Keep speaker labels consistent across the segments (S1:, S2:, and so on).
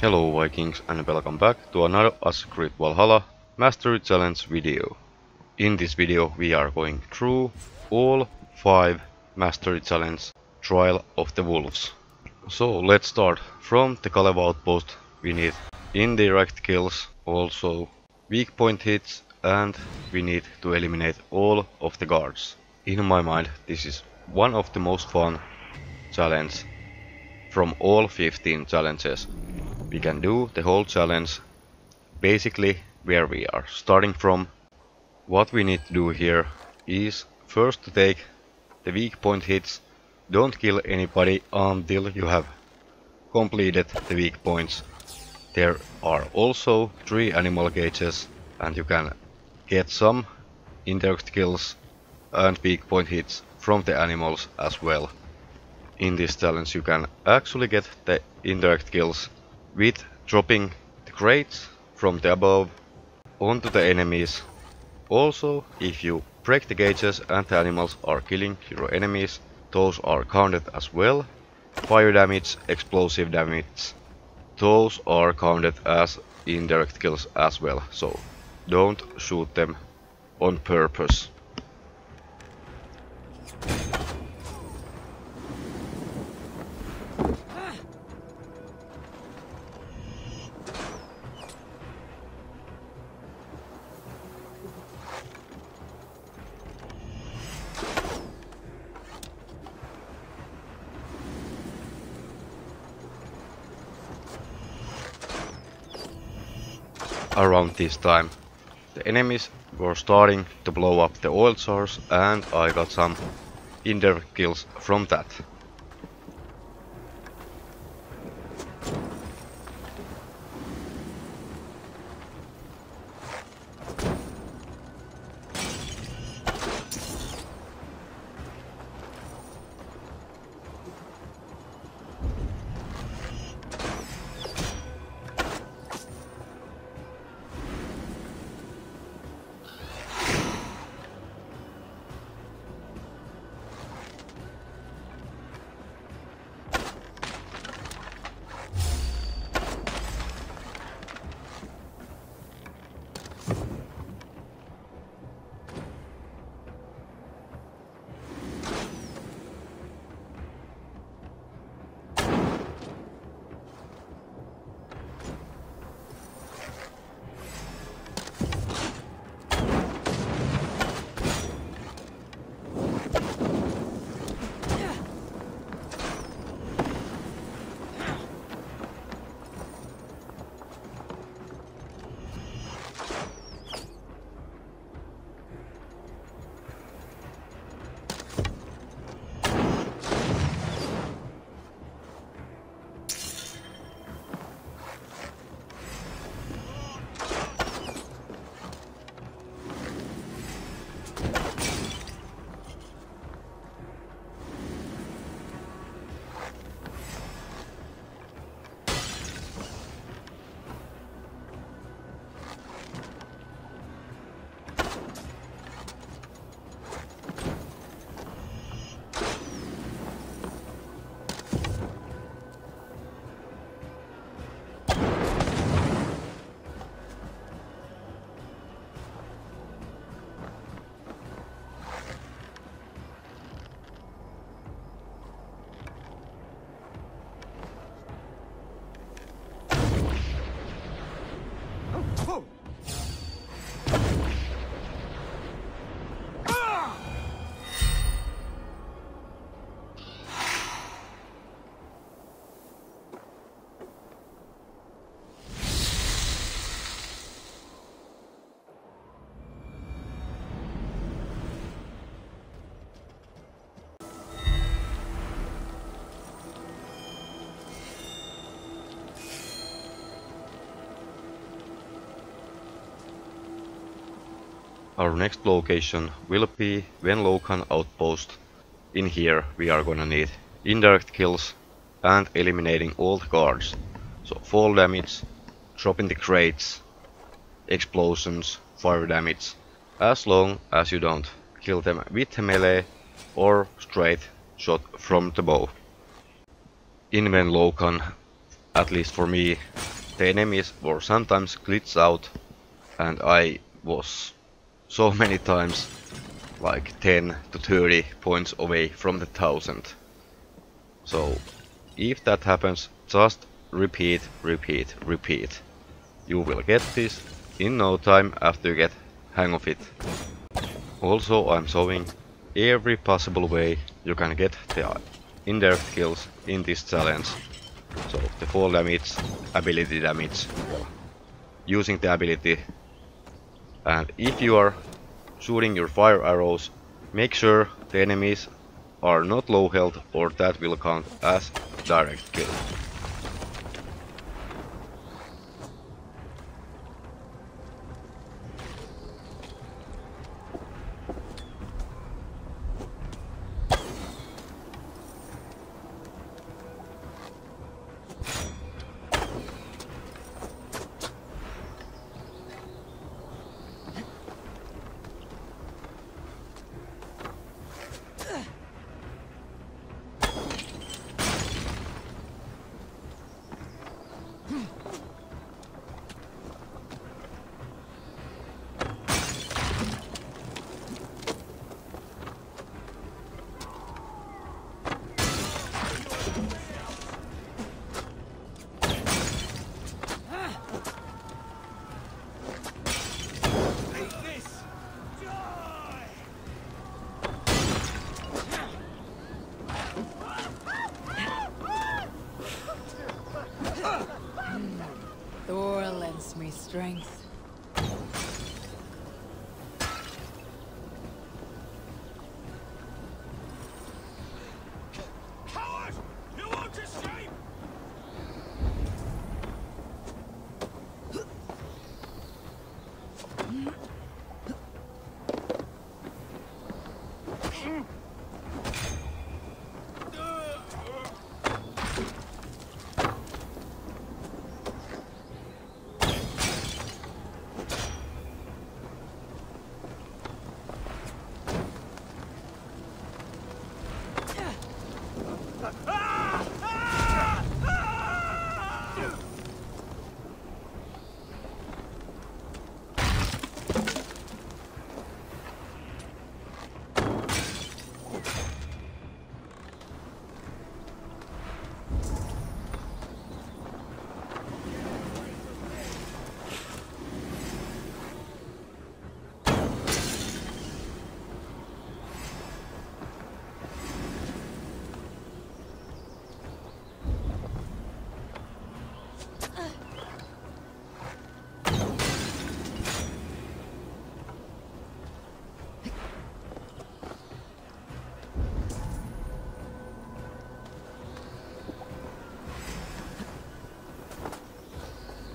S1: Hello Vikings and welcome back to another Assassin's Creed Valhalla Mastery Challenge video. In this video we are going through all 5 Mastery Challenge Trial of the Wolves. So let's start. From the Kalev outpost we need indirect kills, also weak point hits, and we need to eliminate all of the guards. In my mind this is one of the most fun challenges from all 15 challenges. We can do the whole challenge basically where we are starting from. What we need to do here is first to take the weak point hits. Don't kill anybody until you have completed the weak points. There are also 3 animal gauges and you can get some indirect kills and weak point hits from the animals as well. In this challenge you can actually get the indirect kills with dropping the crates from the above onto the enemies. Also, if you break the gauges and the animals are killing your enemies, those are counted as well. Fire damage, explosive damage, those are counted as indirect kills as well, so don't shoot them on purpose. Around this time, the enemies were starting to blow up the oil source and I got some indirect kills from that. Our next location will be Venlokan outpost. In here we are gonna need indirect kills and eliminating all the guards. So fall damage, dropping the crates, explosions, fire damage, as long as you don't kill them with melee or straight shot from the bow. In Venlokan at least for me, the enemies were sometimes glitched out, and I was so many times like 10 to 30 points away from the 1000. So if that happens, just repeat, repeat, repeat. You will get this in no time after you get hang of it. Also, I'm showing every possible way you can get the indirect kills in this challenge. So the fall damage, ability damage, using the ability. And if you are shooting your fire arrows, make sure the enemies are not low health, or that will count as direct kill.
S2: Thor lends me strength.
S3: Coward! You won't escape!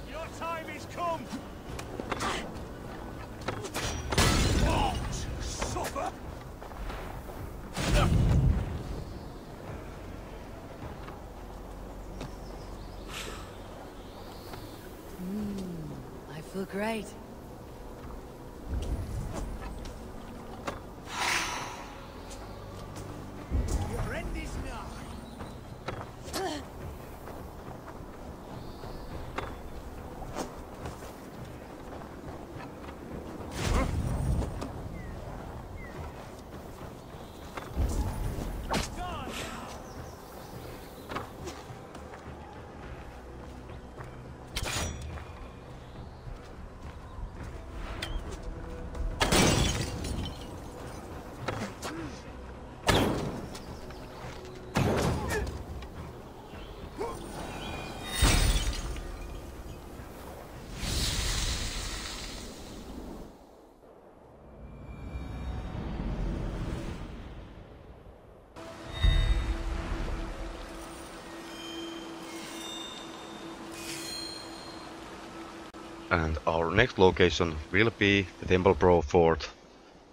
S3: Your time is come! Won't suffer!
S2: I feel great.
S3: Your end is nigh!
S1: And our next location will be the Temple Pro Fort.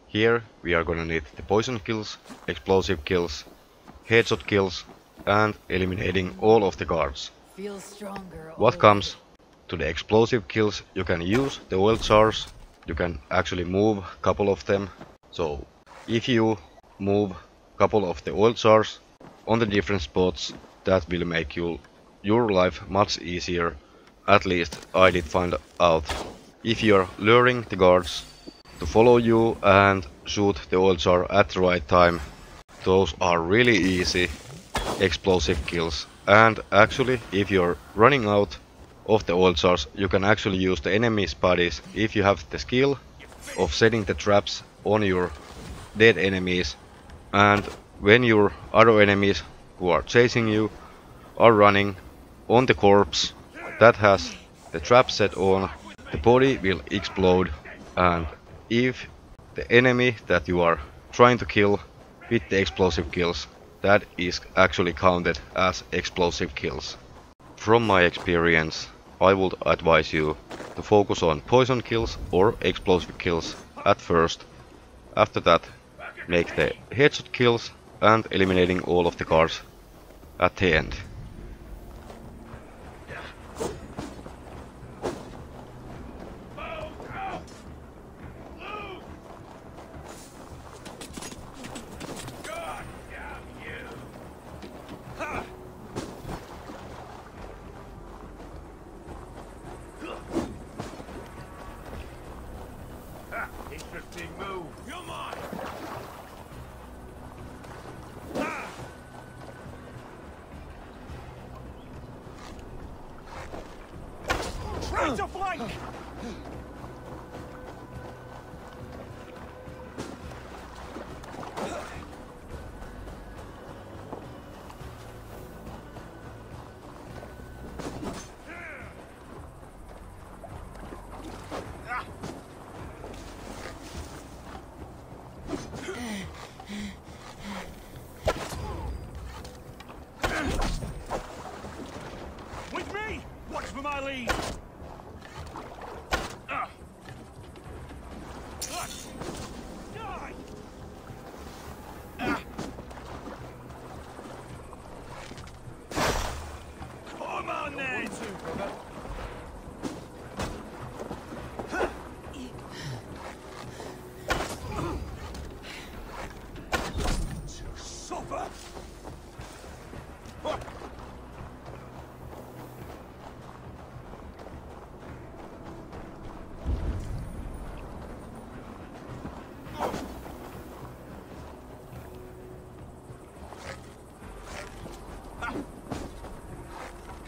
S1: Here we are gonna need the poison kills, explosive kills, headshot kills, and eliminating all of the guards.
S2: Feel stronger.
S1: What comes to the explosive kills, you can use the oil jars, you can actually move a couple of them. So if you move a couple of the oil jars on the different spots, that will make you your life much easier. At least I did find out. If you're luring the guards to follow you and shoot the oil jar at the right time, those are really easy explosive kills. And actually, if you're running out of the oil jars, you can actually use the enemy's bodies if you have the skill of setting the traps on your dead enemies. And when your other enemies who are chasing you are running on the corpse that has the trap set on, the body will explode, and if the enemy that you are trying to kill with the explosive kills, that is actually counted as explosive kills. From my experience, I would advise you to focus on poison kills or explosive kills at first. After that, make the headshot kills and eliminating all of the guards at the end.
S3: Interesting move. You're mine. Traitor flank! With me! Watch for my lead! Die! Come on then! Suffer!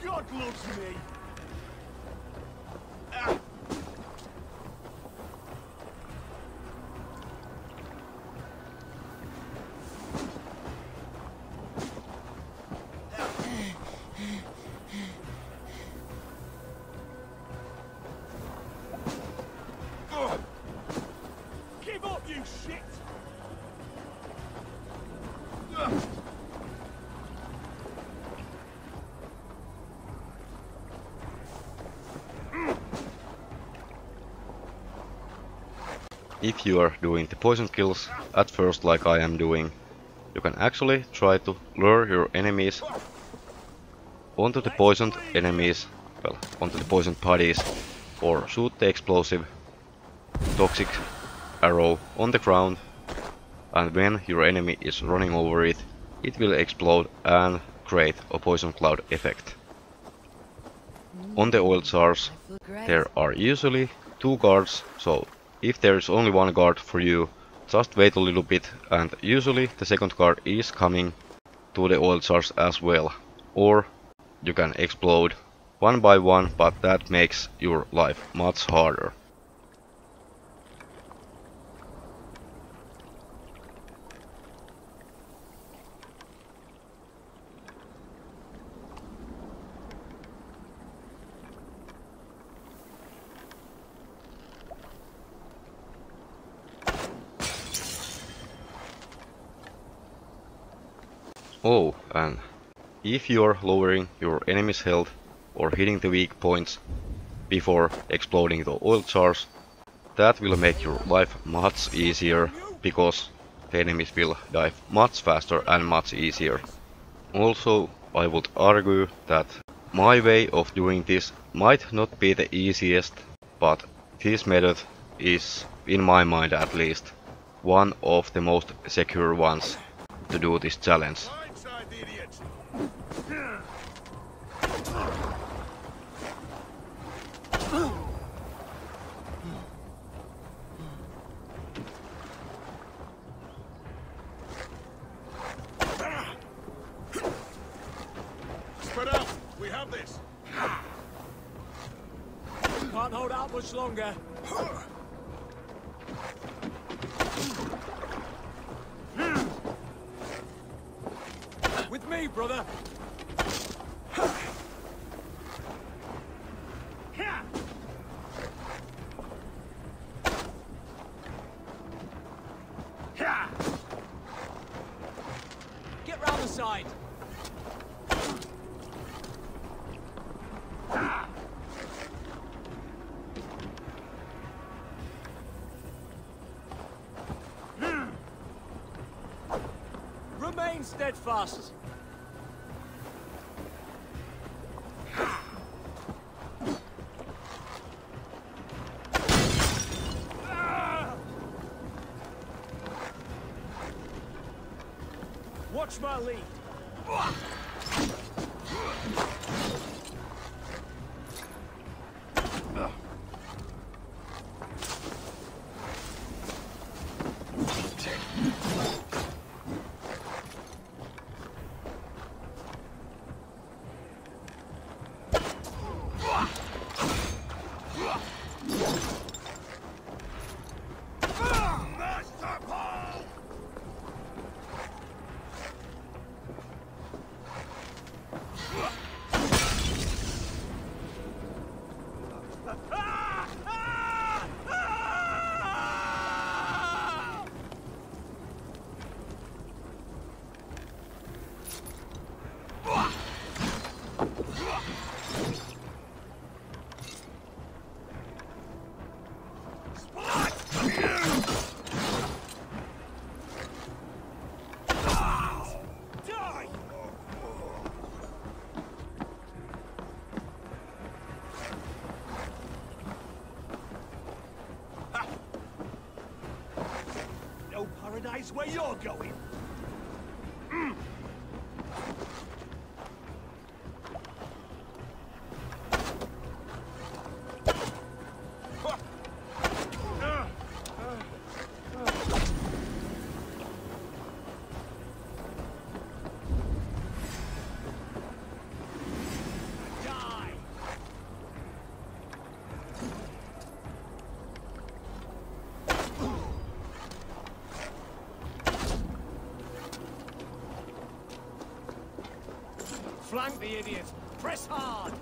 S3: God loves me! Give up, you shit!
S1: If you are doing the poison kills at first like I am doing, you can actually try to lure your enemies onto the poisoned enemies, well, onto the poisoned bodies, or shoot the explosive toxic arrow on the ground, and when your enemy is running over it, it will explode and create a poison cloud effect. On the oil jars,
S2: I feel great.
S1: there are usually 2 guards, so if there is only 1 guard for you, just wait a little bit, and usually the second guard is coming to the oil jars as well. Or you can explode one by one, but that makes your life much harder. Oh, and if you're lowering your enemy's health or hitting the weak points before exploding the oil jars, that will make your life much easier, because the enemies will die much faster and much easier. Also, I would argue that my way of doing this might not be the easiest, but this method is, in my mind at least, one of the most secure ones to do this challenge.
S3: Blindside the idiot! Can't hold out much longer. With me, brother. Get round the side. Remain steadfast. Watch my lead. No paradise where you're going. Flank the idiot! Press hard!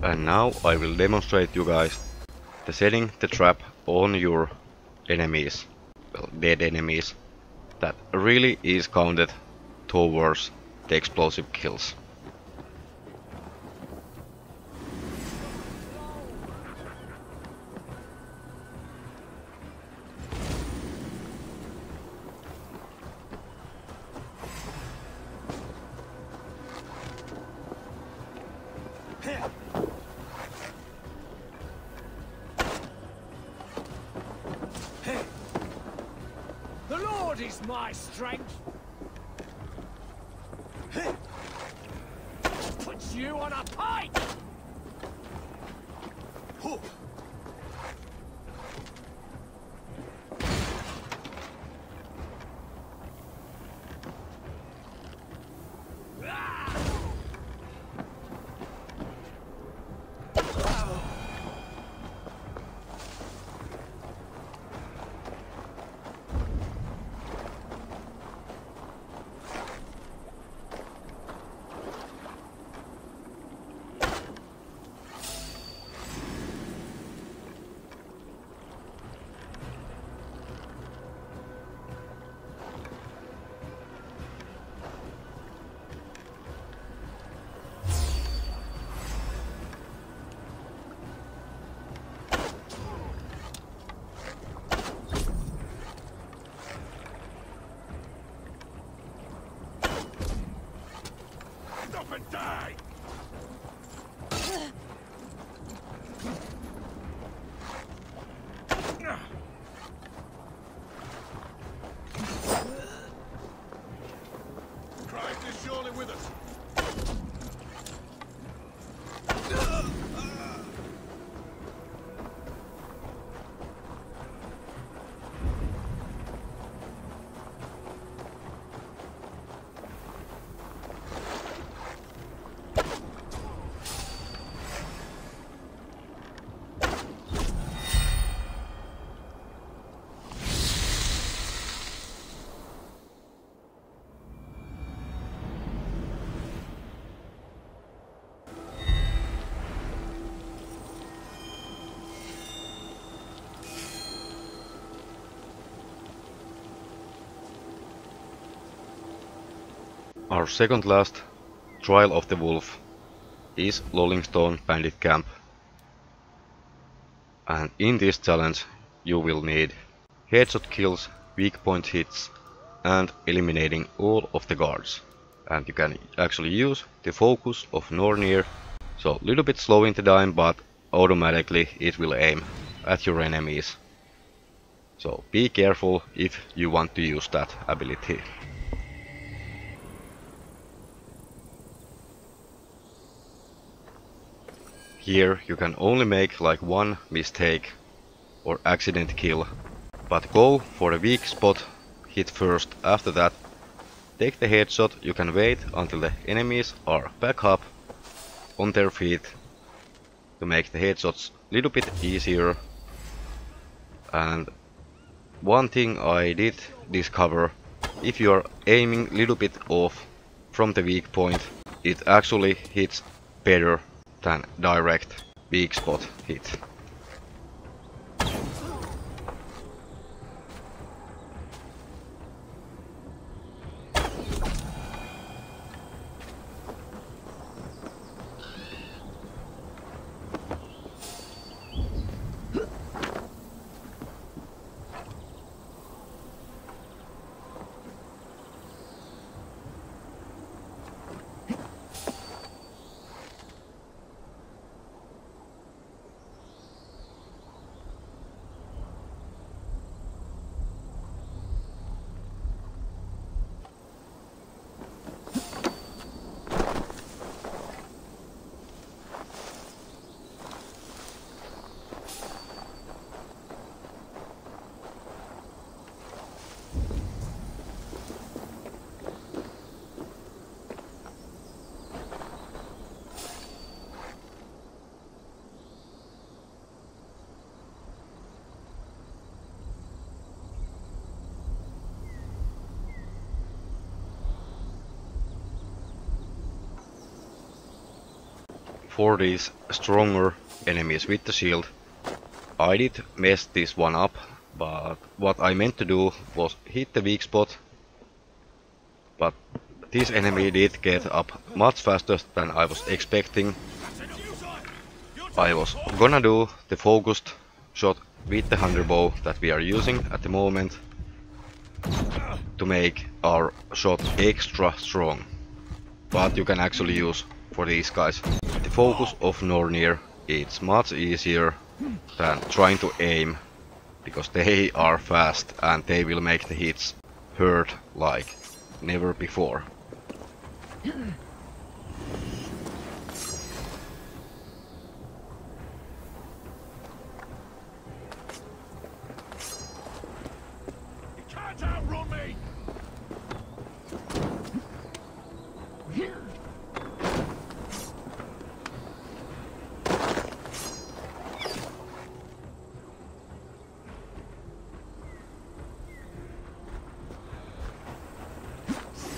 S1: And now I will demonstrate you guys the setting the trap on your enemies, well, dead enemies, that really is counted towards the explosive kills.
S3: The Lord is my strength. Put you on a pike. and die! Christ is surely with us.
S1: Our second last Trial of the Wolf is Lollingstone Bandit Camp. And in this challenge you will need headshot kills, weak point hits and eliminating all of the guards. And you can actually use the focus of Nornir, so little bit slow in the time but automatically it will aim at your enemies. So be careful if you want to use that ability. Here you can only make like one mistake or accident kill, but go for a weak spot hit first. After that take the headshot. You can wait until the enemies are back up on their feet to make the headshots a little bit easier. And one thing I did discover, if you are aiming a little bit off from the weak point, it actually hits better than direct weak spot hit. For these stronger enemies with the shield, I did mess this one up, but what I meant to do was hit the weak spot, but this enemy did get up much faster than I was expecting. I was gonna do the focused shot with the hunter bow that we are using at the moment to make our shot extra strong, but you can actually use for these guys the focus of Nornir. It's much easier than trying to aim, because they are fast and they will make the hits hurt like never before.
S3: You can't outrun me!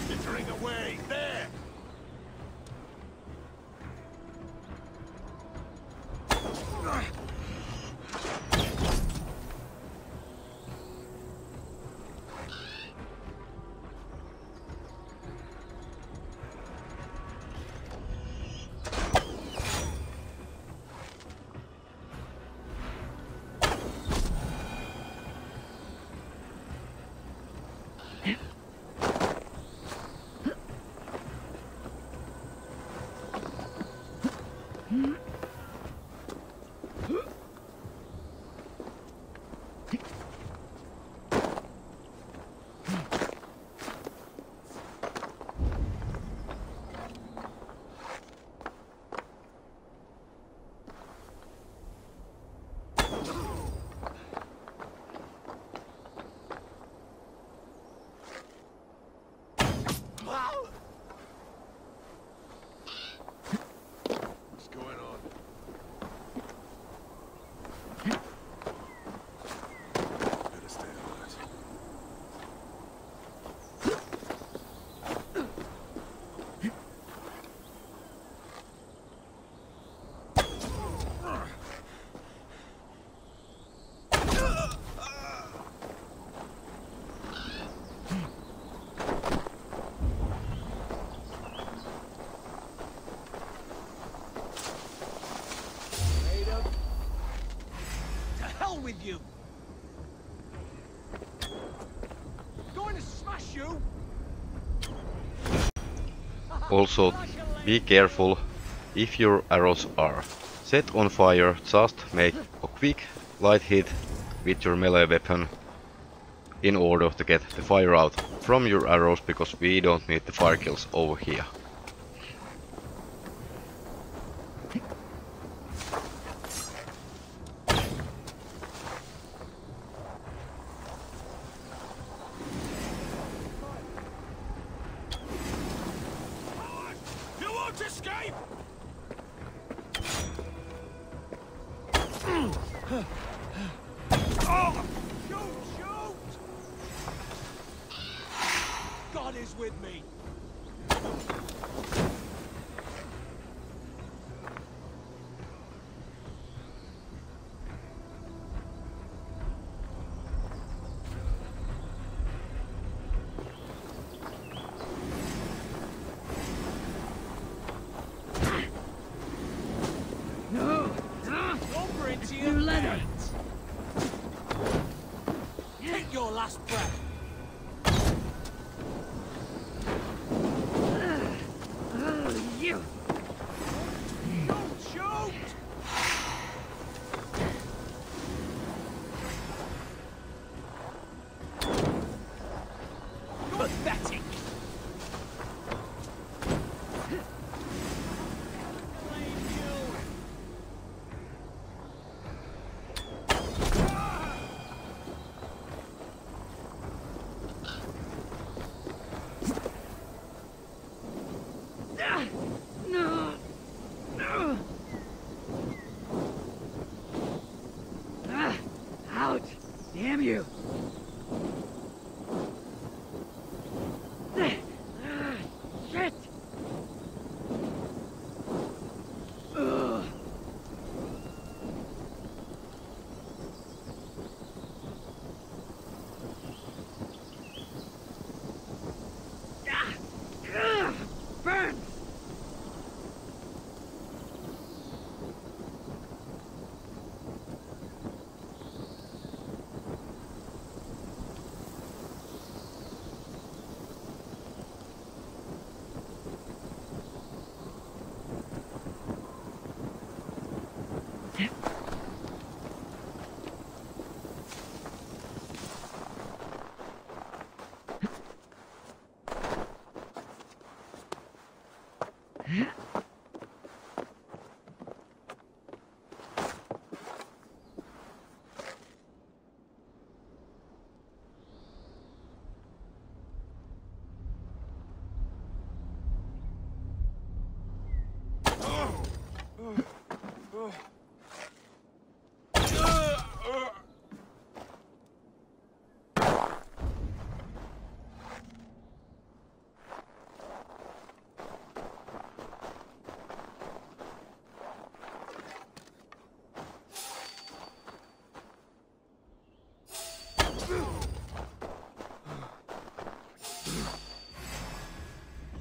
S3: Skittering away, there! What's going on? Better stay alert. With you. Going to smash you.
S1: Also, be careful if your arrows are set on fire, just make a quick light hit with your melee weapon in order to get the fire out from your arrows, because we don't need the fire kills over here.
S3: You won't escape. Oh, shoot! God is with me. Over into your legs. Take your last breath.
S2: You!
S3: Don't shoot! Pathetic.
S2: No! No! Ouch! Damn you! Shit! Ugh. Burns!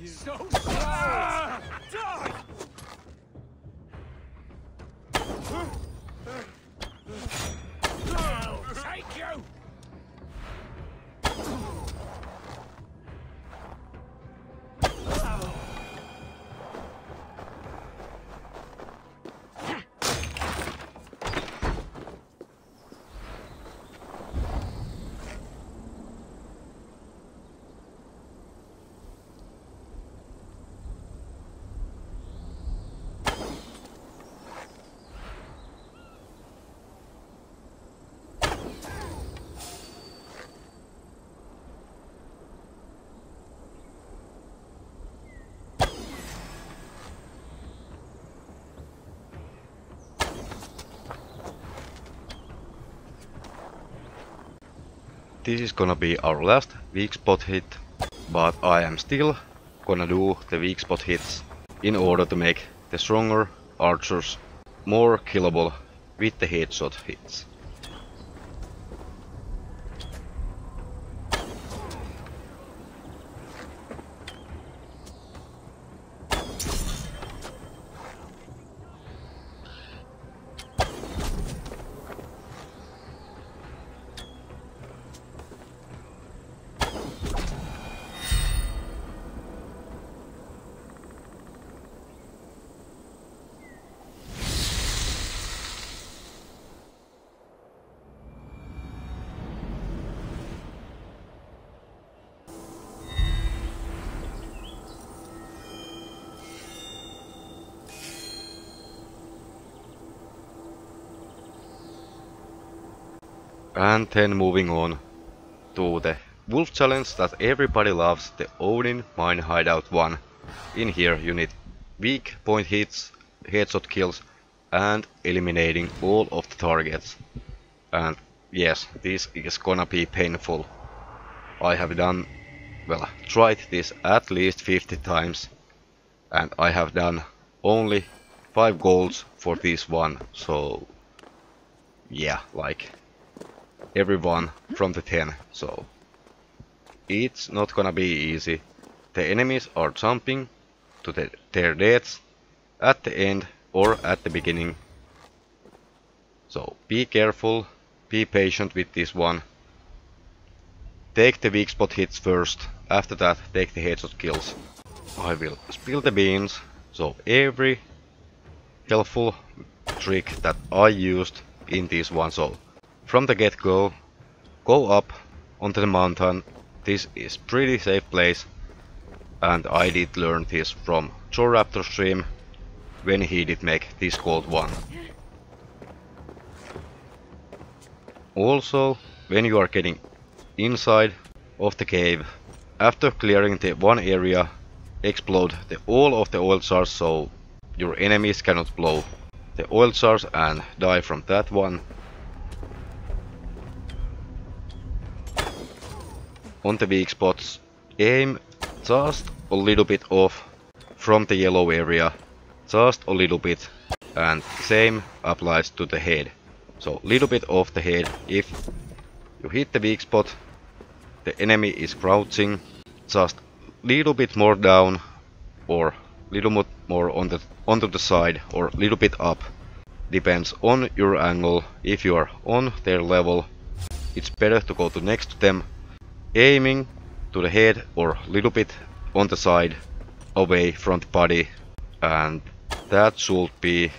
S3: So slow! Die!
S1: This is gonna be our last weak spot hit, but I am still gonna do the weak spot hits in order to make the stronger archers more killable with the headshot hits. And then moving on to the wolf challenge that everybody loves, the Odin Mine Hideout 1. In here you need weak point hits, headshot kills, and eliminating all of the targets. And yes, this is gonna be painful. I have tried this at least 50 times, and I have done only 5 goals for this one, so yeah, like every one from the 10, so it's not gonna be easy. The enemies are jumping to their deaths at the end or at the beginning, so be careful, be patient with this one. Take the weak spot hits first, after that take the headshot kills. I will spill the beans, so every helpful trick that I used in this one, so from the get-go, go up onto the mountain. This is pretty safe place, and I did learn this from Joraptor stream when he did make this gold one. Also, when you are getting inside of the cave, after clearing the one area, explode all of the oil jars so your enemies cannot blow the oil jars and die from that one. On the weak spots, aim just a little bit off from the yellow area, just a little bit, and same applies to the head. So little bit off the head. If you hit the weak spot, the enemy is crouching, just little bit more down or little bit more onto the side or little bit up, depends on your angle. If you are on their level, it's better to go to next to them, aiming to the head or little bit on the side away from the body, and that should be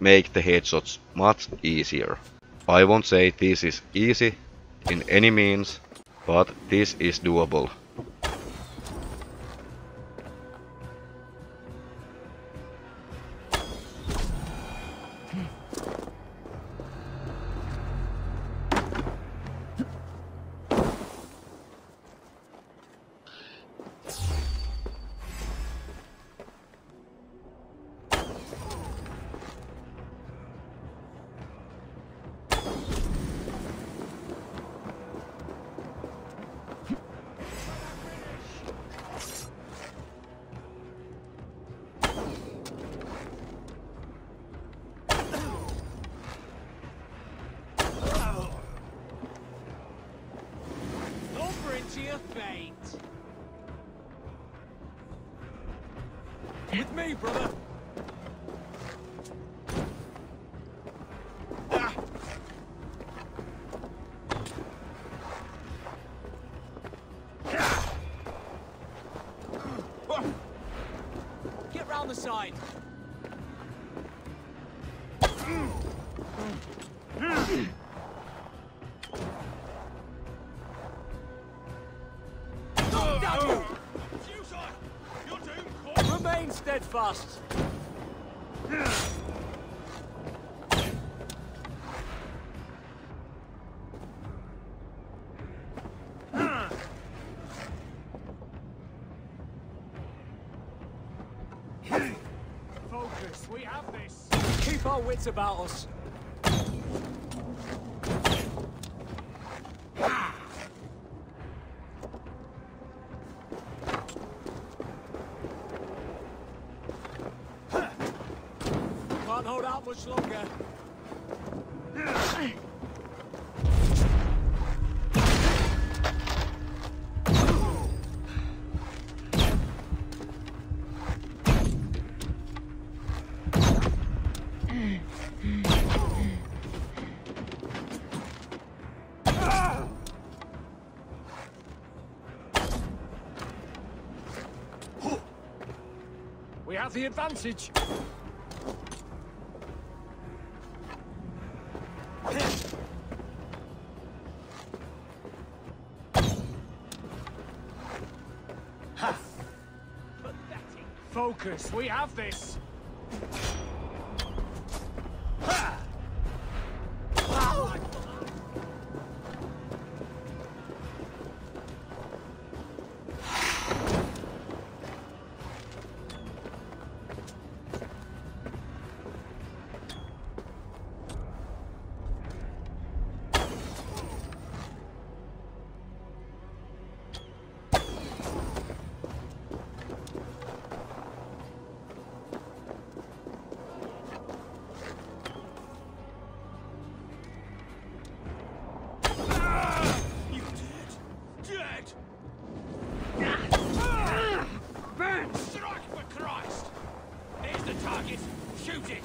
S1: make the headshots much easier. I won't say this is easy in any means, but this is doable.
S3: With me, brother.
S2: Get round the side.
S3: Remain steadfast. Focus, we have this.
S2: Keep our wits about us. Can't hold out much longer. We have the advantage. Focus, we have this. Shoot it!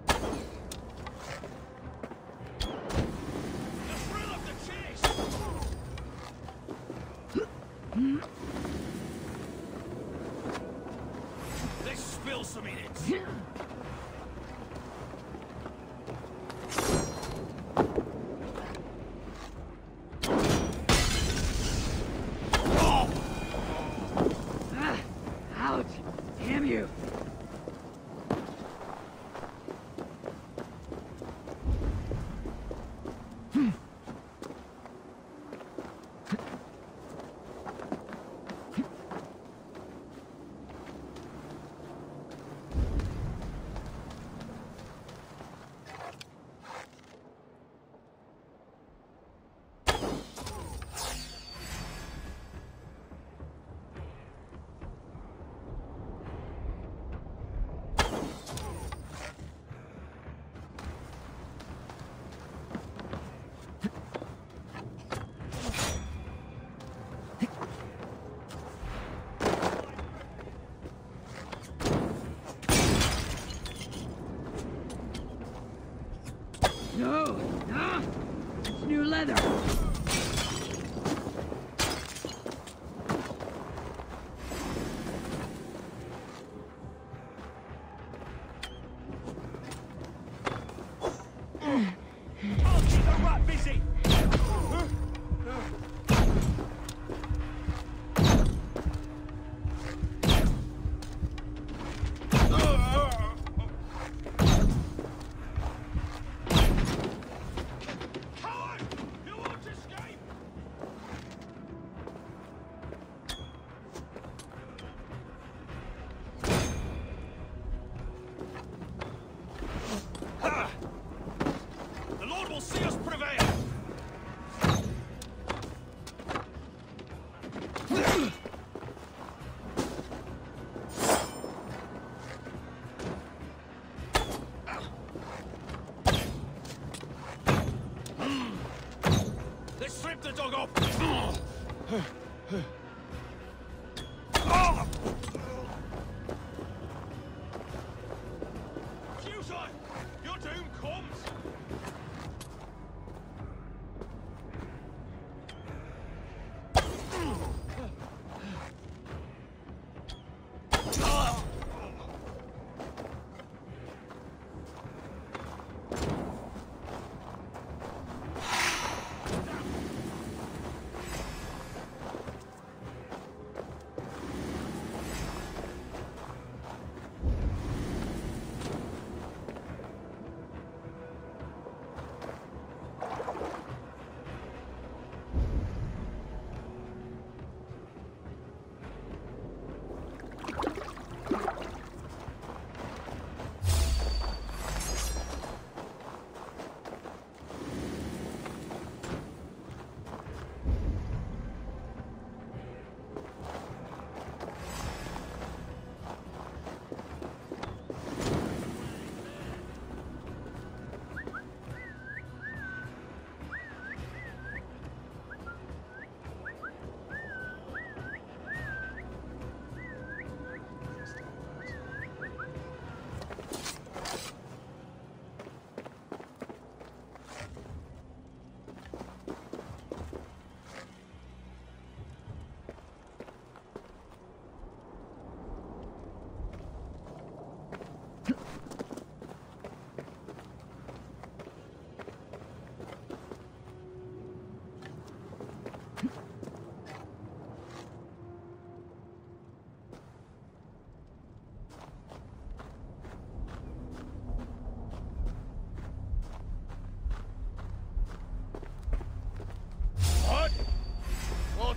S2: The thrill of the chase! Let's spill some in it!
S4: Ouch! Damn you! No! No! It's new leather!
S3: I'll keep the rat busy! Coward! You won't escape!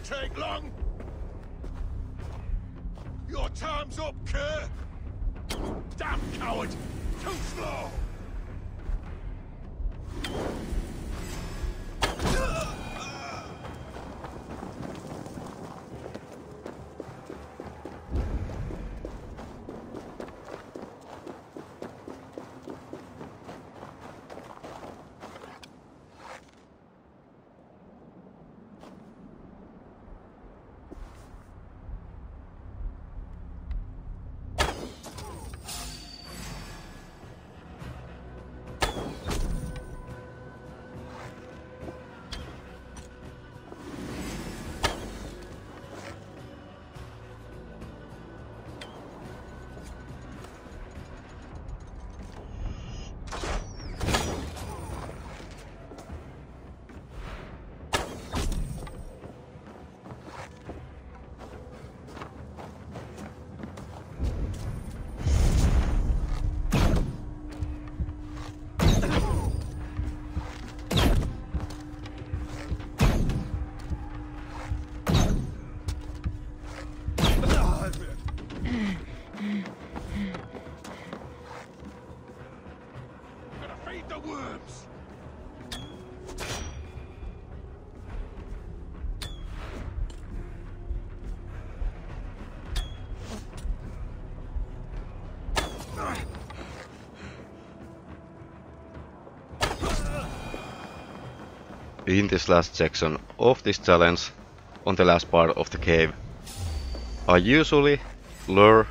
S3: take long. Your time's up, Kerr. Damn coward! Too slow!
S1: In this last section of this challenge, on the last part of the cave, I usually lure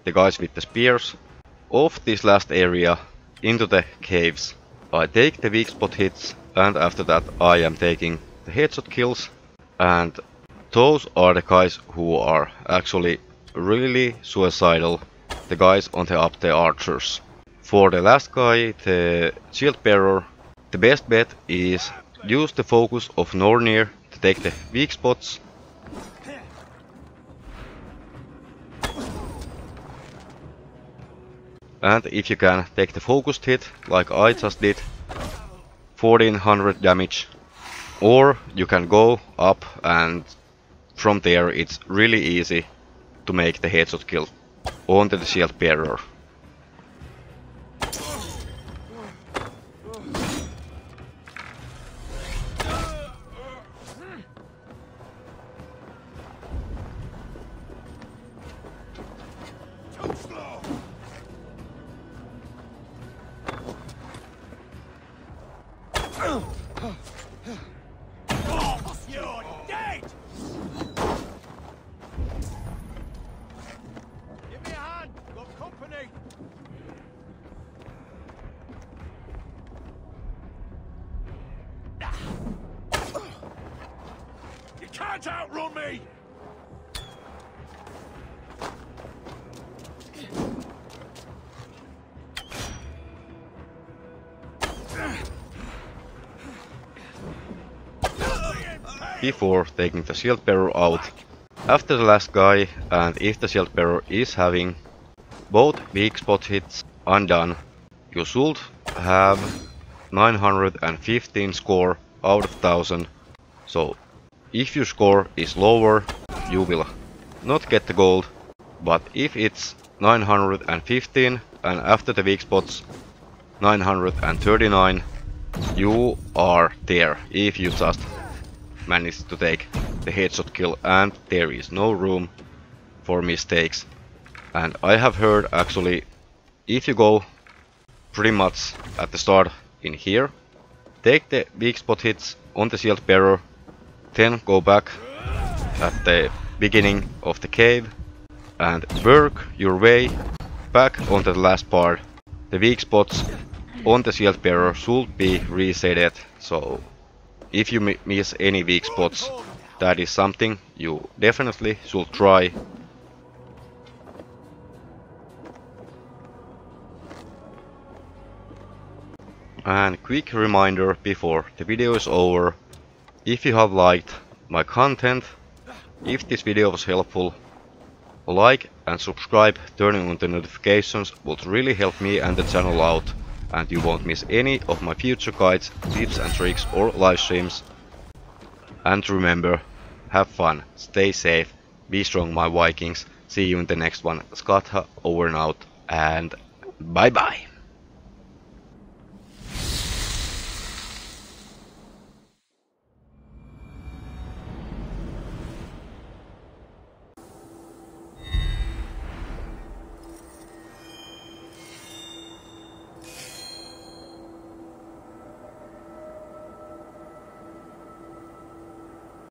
S1: the guys with the spears of this last area into the caves. I take the weak spot hits, and after that I am taking the headshot kills, and those are the guys who are actually really suicidal, the guys on the up the archers. For the last guy, the shield bearer, the best bet is use the focus of Nornir to take the weak spots. And if you can take the focused hit, like I just did, 1400 damage. Or you can go up, and from there it's really easy to make the headshot kill onto the shield bearer.
S3: You're dead! Give me a hand! Got company! You can't outrun me!
S1: Before taking the shield bearer out, after the last guy, and if the shield bearer is having both weak spot hits undone, you should have 915 score out of 1000. So if your score is lower, you will not get the gold, but if it's 915 and after the weak spots 939, you are there if you just manage to take the headshot kill, and there is no room for mistakes. And I have heard actually, if you go pretty much at the start in here, take the weak spot hits on the shield bearer, then go back at the beginning of the cave and work your way back onto the last part. The weak spots on the shield bearer should be resetted, so if you miss any weak spots, that is something you definitely should try. And quick reminder before the video is over, if you have liked my content, if this video was helpful, like and subscribe, turning on the notifications would really help me and the channel out, and you won't miss any of my future guides, tips and tricks or live streams. And remember, have fun, stay safe, be strong my Vikings, see you in the next one. Skatha over and out, and bye bye!